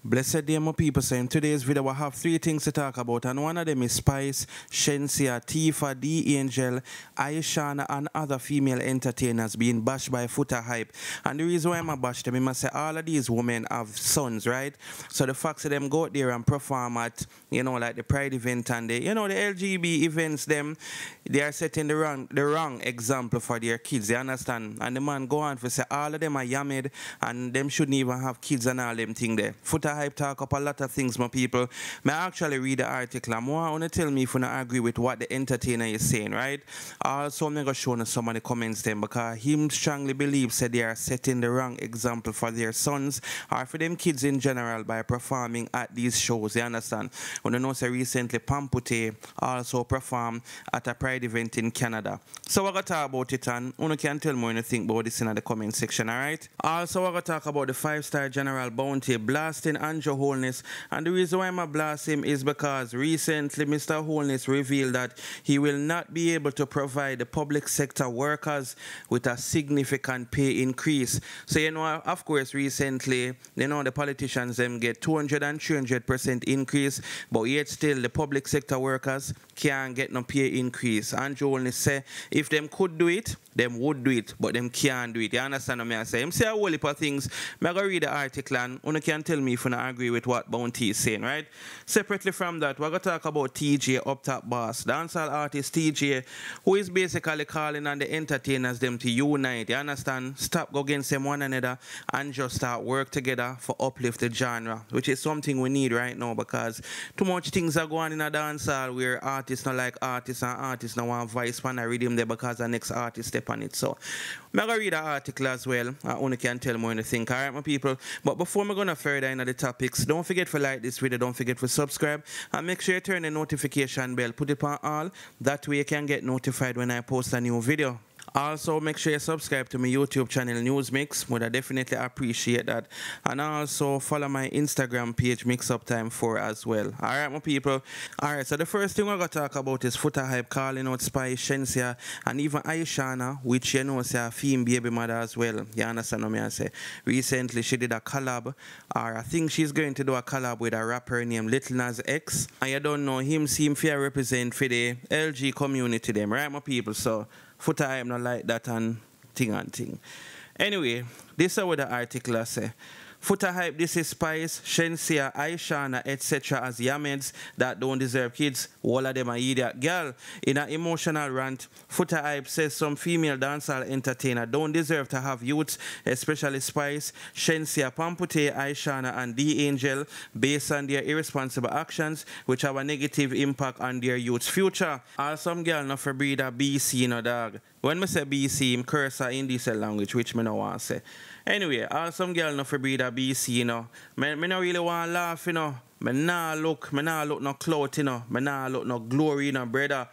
Blessed day, my people. So in today's video, I have three things to talk about, and one of them is Spice, Shaneea, Tifa, D Angel, Shaneea, and other female entertainers being bashed by Foota hype. And the reason why I'm bash them, I must say all of these women have sons, right? So the fact that them go out there and perform at, like the Pride event and the, the LGB events, they are setting the wrong example for their kids. You understand? And the man go on for say all of them are yammed, and them shouldn't even have kids and all them thing there. Foota hype talk up a lot of things, my people. May I actually read the article and more I want to tell me if you don't agree with what the entertainer is saying, right? Also, I'm going to show you some of the comments them because him strongly believes that they are setting the wrong example for their sons or for them kids in general by performing at these shows. You understand? When you know, say recently Foota also performed at a Pride event in Canada. So we're going to talk about it, and you can tell me what you think about this in the comment section, alright? Also, we're going to talk about the 5-star General Bounty blasting Andrew Holness, and the reason why I blast him is because recently Mr. Holness revealed that he will not be able to provide the public sector workers with a significant pay increase. So of course recently the politicians them get 200 and 300% increase, but yet still the public sector workers can't get no pay increase. Andrew Holness say if them could do it, them would do it, but them can't do it. You understand what I say? I'm say a whole heap of things. I'm going to read the article and you can tell me if you don't agree with what Bounty is saying, right? Separately from that, we're going to talk about Teejay, up top boss, dancehall artist Teejay, who is basically calling on the entertainers them to unite. You understand? Stop go against them one another and just start work together for uplift the genre, which is something we need right now because too much things are going on in a dancehall where artists not like artists and artists not want voice pan a rhythm there because the next artist step on it. So I'm going to read the article as well. I only can tell more what you think, alright, my people? But before I'm going to further into the topics, don't forget to like this video, don't forget to subscribe, and make sure you turn the notification bell, put it on all, that way you can get notified when I post a new video. Also, make sure you subscribe to my YouTube channel, News Mix. Would I definitely appreciate that. And also follow my Instagram page, Mix Up Time 4 as well. Alright, my people. Alright, so the first thing we're going to talk about is Foota hype calling out Spice, Shaneea, and even Shaneea, which is a female baby mother as well. You understand what I say? Recently, she did a collab, or I think she's going to do a collab with a rapper named Lil Nas X. And you don't know, him seem fair represent for the LG community them, right, my people? So Foota hype not like that and thing. Anyway, this is what the article say. Foota hype, this is Spice, Shaneea, Shaneea, etc. as yameds that don't deserve kids. All of them are idiot. Girl, in an emotional rant, Foota hype says some female dancehall entertainer don't deserve to have youths, especially Spice, Shaneea, Foota, Shaneea, and D Angel, based on their irresponsible actions, which have a negative impact on their youth's future. All some girl not for breed a BC, dog. When I say BC, I'm curse a indecent language, which I don't want to say. Anyway, all some girl not for breed a BC, Me not really want to laugh, Me nah look no clout, Me nah look no glory, brother.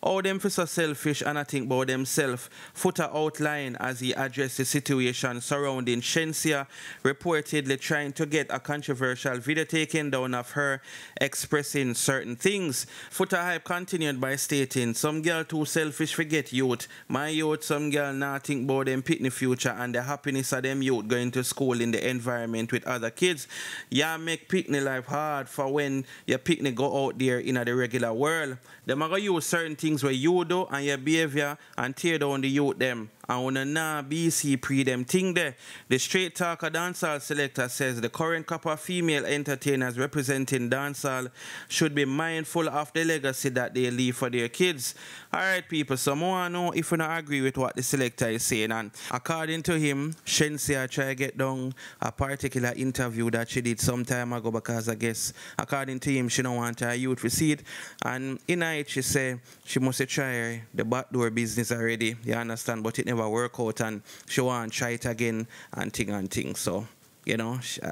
All them for so selfish and I think about themselves. Foota outline as he addressed the situation surrounding Shaneea reportedly trying to get a controversial video taken down of her expressing certain things. Foota hype continued by stating, some girl too selfish forget youth. My youth, some girl not think about them pitney future and the happiness of them youth going to school in the environment with other kids. Yeah, make pitney life hard for when your pitney go out there in the regular world. Them are going to use certain things where you do and your behavior and tear down the youth them. And when a nah BC pre them thing there, the straight talker dancehall selector says the current couple of female entertainers representing dancehall should be mindful of the legacy that they leave for their kids. Alright people, so more know if you don't agree with what the selector is saying, and according to him, Shaneea try to get down a particular interview that she did some time ago because I guess according to him she don't want her youth to see it, and in it she say she must try the backdoor business already, you understand, but it never work out and she want to try it again and thing. So,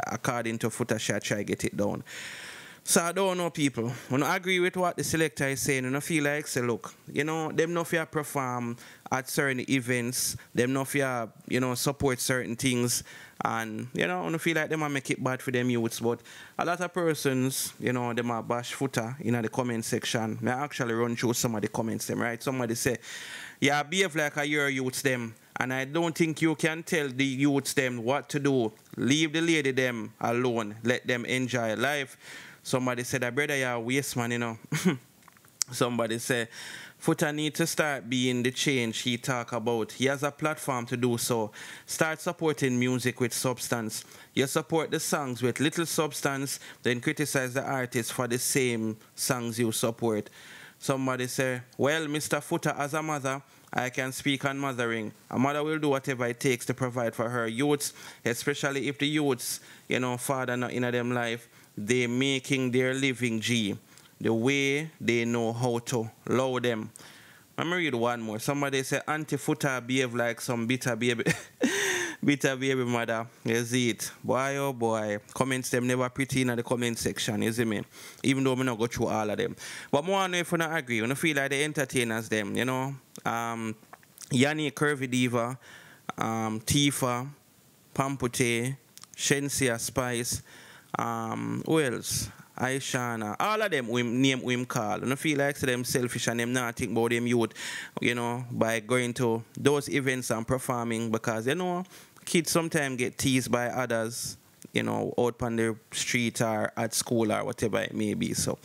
according to Foota, she try to get it down. So I don't know, people. When I agree with what the selector is saying, and I feel like, say, look, them not fear perform at certain events, them not fear, support certain things, and, I feel like them might make it bad for them youths, but a lot of persons, them might bash Foota in the comment section. I actually run through some of the comments them, right? Somebody say, yeah, behave like a your youths them, And I don't think you can tell the youths them what to do. Leave the lady them alone. Let them enjoy life. Somebody said, brother, you're a waste man, you know. Somebody said, Foota need to start being the change he talk about. He has a platform to do so. Start supporting music with substance. You support the songs with little substance, then criticize the artist for the same songs you support. Somebody say, well, Mr. Foota, as a mother, I can speak on mothering. A mother will do whatever it takes to provide for her youths, especially if the youths, you know, father not in them life, they making their living G. The way they know how to love them. Let me read one more. Somebody say Auntie Foota behave like some bitter baby. Bitter baby mother. You see it. Boy oh boy. Comments them never pretty in the comment section, you see me? Even though I not go through all of them. But more know if you not agree, you feel like the entertainers them, you know. Yanni Curvy Diva, Tifa, Pampute, Shensia Spice, who else? Shaneea, all of them we name we call. And I feel like them selfish and them not think about them youth, you know, by going to those events and performing, because you know kids sometimes get teased by others, you know, out on the street or at school or whatever it may be. So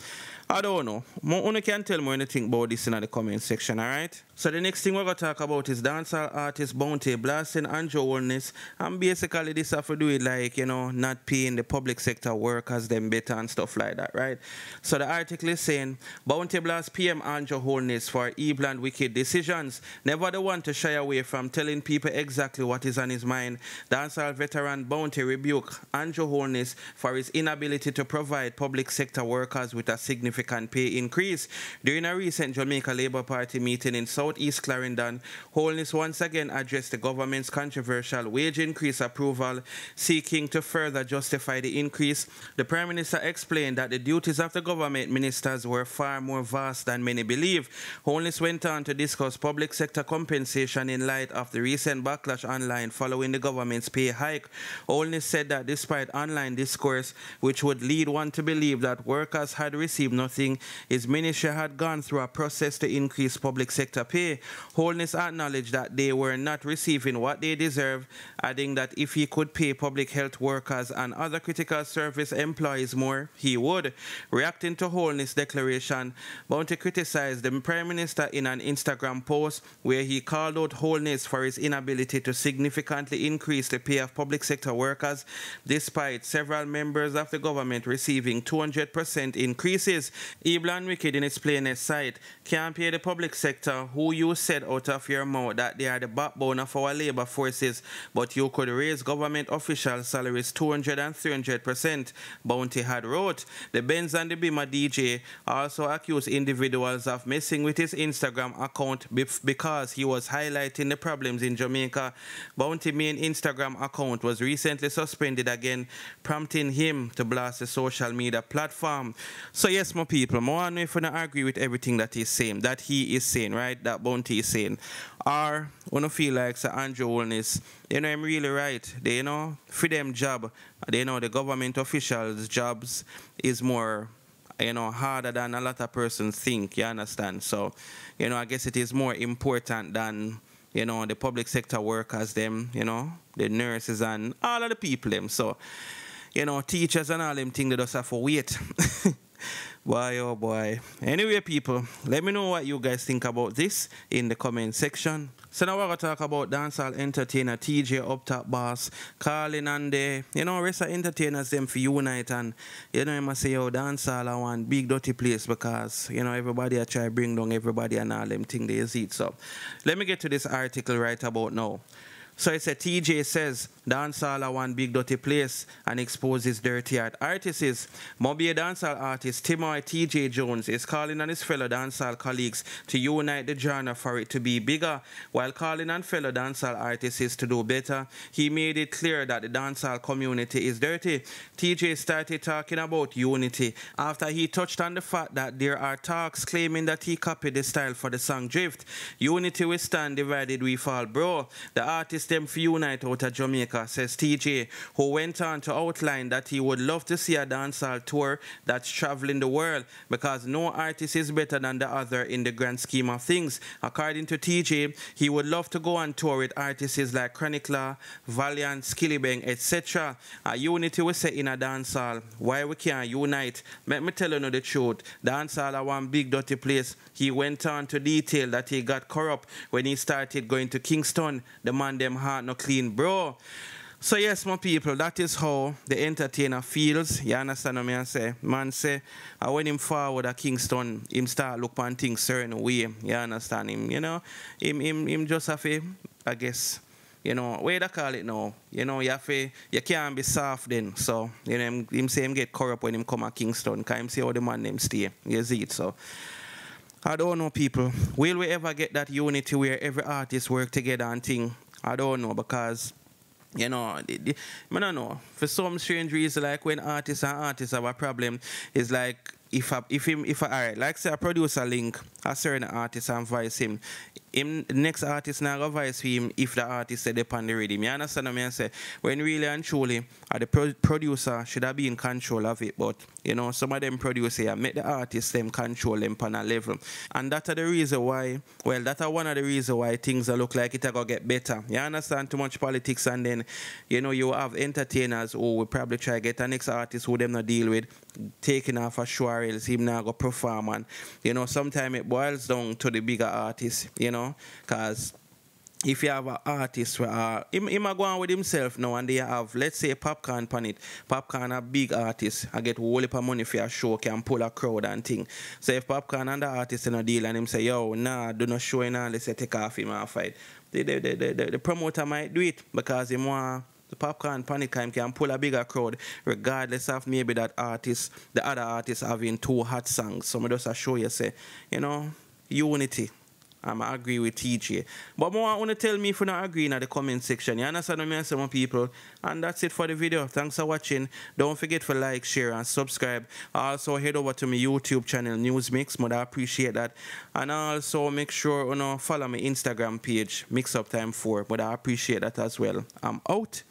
I don't know. You can tell me anything about this in the comment section, alright? So the next thing we're going to talk about is dancehall artist Bounty blasting Andrew Holness. And basically this have to do with, like, you know, not paying the public sector workers them better and stuff like that, right? So the article is saying, Bounty blast PM Andrew Holness for evil and wicked decisions. Never the one to shy away from telling people exactly what is on his mind. Dancehall veteran Bounty rebuke Andrew Holness for his inability to provide public sector workers with a significant pay increase. During a recent Jamaica Labour Party meeting in Southeast Clarendon, Holness once again addressed the government's controversial wage increase approval, seeking to further justify the increase. The Prime Minister explained that the duties of the government ministers were far more vast than many believe. Holness went on to discuss public sector compensation in light of the recent backlash online following the government's pay hike. Holness said that despite online discourse, which would lead one to believe that workers had received nothing, his ministry had gone through a process to increase public sector pay. Holness acknowledged that they were not receiving what they deserve, adding that if he could pay public health workers and other critical service employees more, he would. Reacting to Holness' declaration, Bounty criticized the Prime Minister in an Instagram post where he called out Holness for his inability to significantly increase the pay of public sector workers, despite several members of the government receiving 200% increases. Evil and wicked in its plainest sight can't pay the public sector who you said out of your mouth that they are the backbone of our labor forces, but you could raise government officials' salaries 200 and 300%, Bounty had wrote. The Benz and the Beamer DJ also accused individuals of messing with his Instagram account because he was highlighting the problems in Jamaica. Bounty's main Instagram account was recently suspended again, prompting him to blast the social media platform. So yes, my people, I want to know if you don't agree with everything that he's saying, that he is saying, right? That Bounty is saying. Or when I feel like Sir Andrew Holness, you know, I'm really right. They, you know, for them job, they know the government officials' jobs is more, you know, harder than a lot of persons think, you understand? So, you know, I guess it is more important than, you know, the public sector workers, them, you know, the nurses and all of the people, them. So, you know, teachers and all them things, they just have to wait. Boy, oh boy. Anyway, people, let me know what you guys think about this in the comment section. So now we're going to talk about dancehall entertainer Teejay up top boss calling on the, you know, rest of entertainers them for unite, and, you know, you must say, yo, dancehall I want big dirty place because, you know, everybody I try bring down everybody and all them thing they see. So let me get to this article right about now. So it said Teejay says dancehall are one big dirty place and exposes dirty art. Artists, Mobile dancehall artist Timoy Teejay Jones is calling on his fellow dancehall colleagues to unite the genre for it to be bigger. While calling on fellow dancehall artists to do better, he made it clear that the dancehall community is dirty. Teejay started talking about unity after he touched on the fact that there are talks claiming that he copied the style for the song Drift. Unity we stand, divided we fall, bro. The artist artists them for unite out of Jamaica, says TJ, who went on to outline that he would love to see a dancehall tour that's traveling the world because no artist is better than the other in the grand scheme of things. According to TJ, he would love to go on tour with artists like Chronicler, Valiant, Skillibeng, etc. A unity we say in a dancehall. Why we can't unite? Let me tell you the truth. Dancehall are one big dirty place. He went on to detail that he got corrupt when he started going to Kingston. The man them heart no clean, bro. So yes, my people, that is how the entertainer feels. You understand what I say? Man say, when him forward at Kingston, him start look on things certain way. You understand him? You know, him just have a, I guess, you know, what they call it now? You know, you can't be soft then. So, you know, him say him get corrupt when him come at Kingston. Because him see how the man them stay. You see it, so. I don't know, people. Will we ever get that unity where every artist work together and thing? I don't know, because, you know, I don't know. For some strange reason, like when artists and artists have a problem, it's like, alright, like say a producer link a certain artist and voice him the next artist now go voice for him if the artist said up on the rhythm. You understand what I say? When really and truly the producer should have been in control of it, but you know, some of them producers make the artists them control them on a level. And that's the reason why, well, that's one of the reasons why things look like it are gonna get better. You understand, too much politics, and then you know you have entertainers who will probably try to get the next artist who them not deal with taking off a show, or else him now go perform, and you know sometimes it boils down to the bigger artists, you know, because if you have an artist where him go on with himself now and they have, let's say, Popcorn on it. Popcorn a big artist, I get a whole heap of money for a show, can pull a crowd and thing. So if Popcorn and the artist in a deal and him say, yo, nah, do not show in, let's say take off him and fight. The promoter might do it because he want the Popcorn panic time can pull a bigger crowd regardless of maybe that artist, the other artist having two hot songs. So I just show you, say, you know, unity. I agree with TJ. But more want to tell me if you don't agree in the comment section. You understand what I mean, some people? And that's it for the video. Thanks for watching. Don't forget to like, share, and subscribe. Also, head over to my YouTube channel, News Mix. I appreciate that. And also, make sure you know follow my Instagram page, Mix Up Time 4. But I appreciate that as well. I'm out.